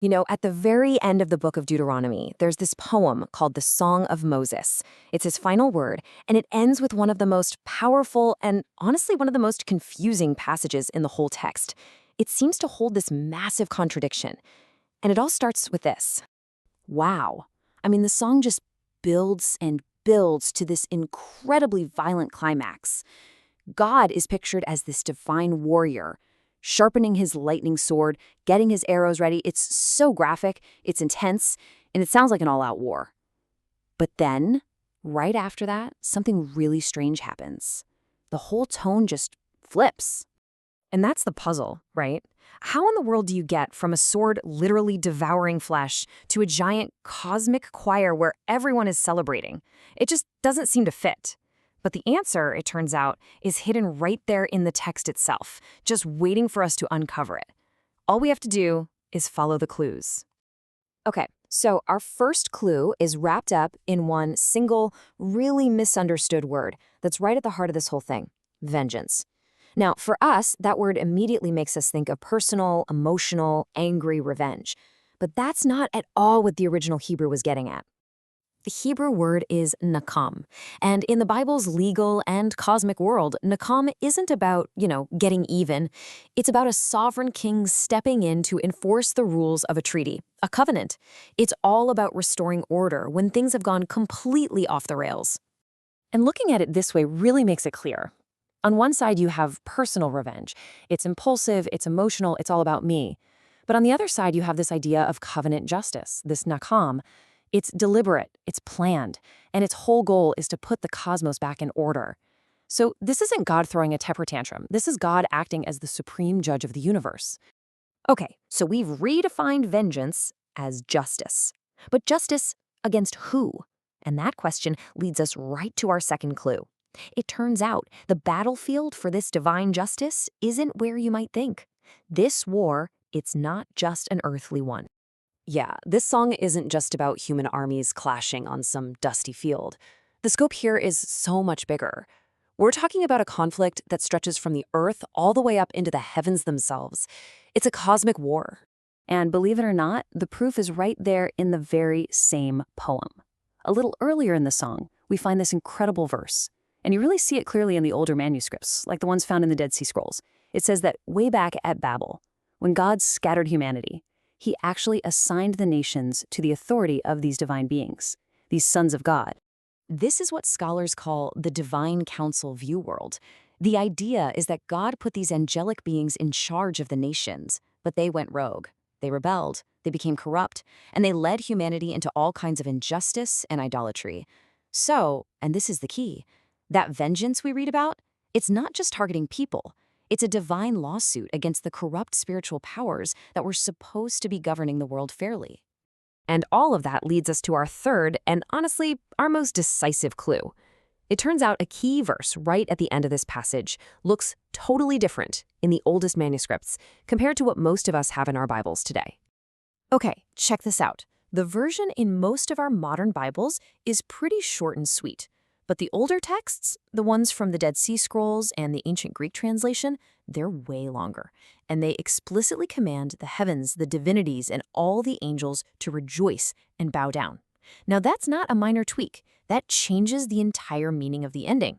At the very end of the book of Deuteronomy, there's this poem called the Song of Moses. It's his final word, and it ends with one of the most powerful and honestly one of the most confusing passages in the whole text. It seems to hold this massive contradiction. And it all starts with this. Wow. The song just builds and builds to this incredibly violent climax. God is pictured as this divine warrior, sharpening his lightning sword, getting his arrows ready. It's so graphic, it's intense, and it sounds like an all-out war. But then, right after that, something really strange happens. The whole tone just flips. And that's the puzzle, right? How in the world do you get from a sword literally devouring flesh to a giant cosmic choir where everyone is celebrating? It just doesn't seem to fit. But the answer, it turns out, is hidden right there in the text itself, just waiting for us to uncover it. All we have to do is follow the clues. Okay, so our first clue is wrapped up in one single, really misunderstood word that's right at the heart of this whole thing: vengeance. Now, for us, that word immediately makes us think of personal, emotional, angry revenge. But that's not at all what the original Hebrew was getting at. The Hebrew word is nakam, and in the Bible's legal and cosmic world, nakam isn't about, getting even. It's about a sovereign king stepping in to enforce the rules of a treaty, a covenant. It's all about restoring order when things have gone completely off the rails. And looking at it this way really makes it clear. On one side, you have personal revenge. It's impulsive, it's emotional, it's all about me. But on the other side, you have this idea of covenant justice, this nakam. It's deliberate, it's planned, and its whole goal is to put the cosmos back in order. So this isn't God throwing a temper tantrum. This is God acting as the supreme judge of the universe. Okay, so we've redefined vengeance as justice. But justice against who? And that question leads us right to our second clue. It turns out the battlefield for this divine justice isn't where you might think. This war, it's not just an earthly one. Yeah, this song isn't just about human armies clashing on some dusty field. The scope here is so much bigger. We're talking about a conflict that stretches from the earth all the way up into the heavens themselves. It's a cosmic war. And believe it or not, the proof is right there in the very same poem. A little earlier in the song, we find this incredible verse. And you really see it clearly in the older manuscripts, like the ones found in the Dead Sea Scrolls. It says that way back at Babel, when God scattered humanity, he actually assigned the nations to the authority of these divine beings, these sons of God. This is what scholars call the divine council view world. The idea is that God put these angelic beings in charge of the nations, but they went rogue. They rebelled, they became corrupt, and they led humanity into all kinds of injustice and idolatry. So, and this is the key, that vengeance we read about, it's not just targeting people. It's a divine lawsuit against the corrupt spiritual powers that were supposed to be governing the world fairly. And all of that leads us to our third and, honestly, our most decisive clue. It turns out a key verse right at the end of this passage looks totally different in the oldest manuscripts compared to what most of us have in our Bibles today. Okay, check this out. The version in most of our modern Bibles is pretty short and sweet. But the older texts, the ones from the Dead Sea Scrolls and the ancient Greek translation, they're way longer. And they explicitly command the heavens, the divinities, and all the angels to rejoice and bow down. Now that's not a minor tweak. That changes the entire meaning of the ending.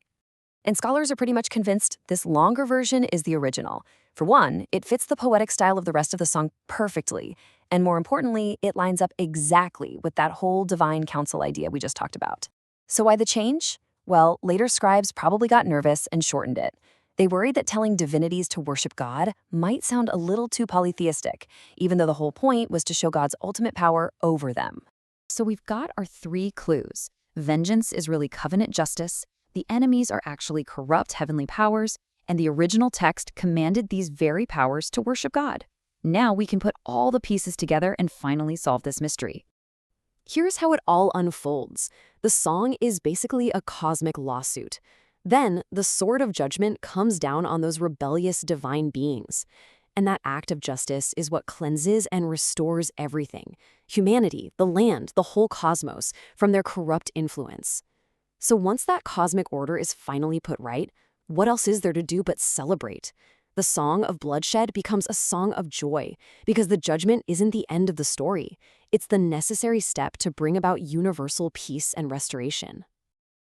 And scholars are pretty much convinced this longer version is the original. For one, it fits the poetic style of the rest of the song perfectly. And more importantly, it lines up exactly with that whole divine council idea we just talked about. So why the change? Well, later scribes probably got nervous and shortened it. They worried that telling divinities to worship God might sound a little too polytheistic, even though the whole point was to show God's ultimate power over them. So we've got our three clues. Vengeance is really covenant justice, the enemies are actually corrupt heavenly powers, and the original text commanded these very powers to worship God. Now we can put all the pieces together and finally solve this mystery. Here's how it all unfolds. The song is basically a cosmic lawsuit. Then, the sword of judgment comes down on those rebellious divine beings. And that act of justice is what cleanses and restores everything. Humanity, the land, the whole cosmos, from their corrupt influence. So once that cosmic order is finally put right, what else is there to do but celebrate? The The song of bloodshed becomes a song of joy because the judgment isn't the end of the story. It's the necessary step to bring about universal peace and restoration.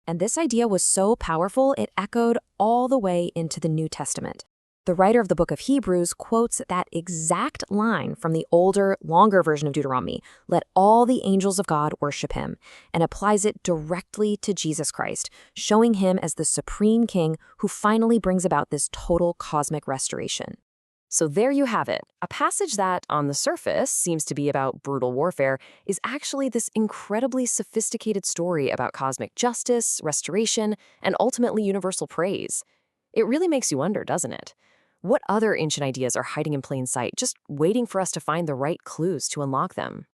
And this idea was so powerful, it echoed all the way into the New Testament. The writer of the book of Hebrews quotes that exact line from the older, longer version of Deuteronomy, "Let all the angels of God worship him," and applies it directly to Jesus Christ, showing him as the supreme king who finally brings about this total cosmic restoration. So there you have it. A passage that, on the surface, seems to be about brutal warfare is actually this incredibly sophisticated story about cosmic justice, restoration, and ultimately universal praise. It really makes you wonder, doesn't it? What other ancient ideas are hiding in plain sight, just waiting for us to find the right clues to unlock them?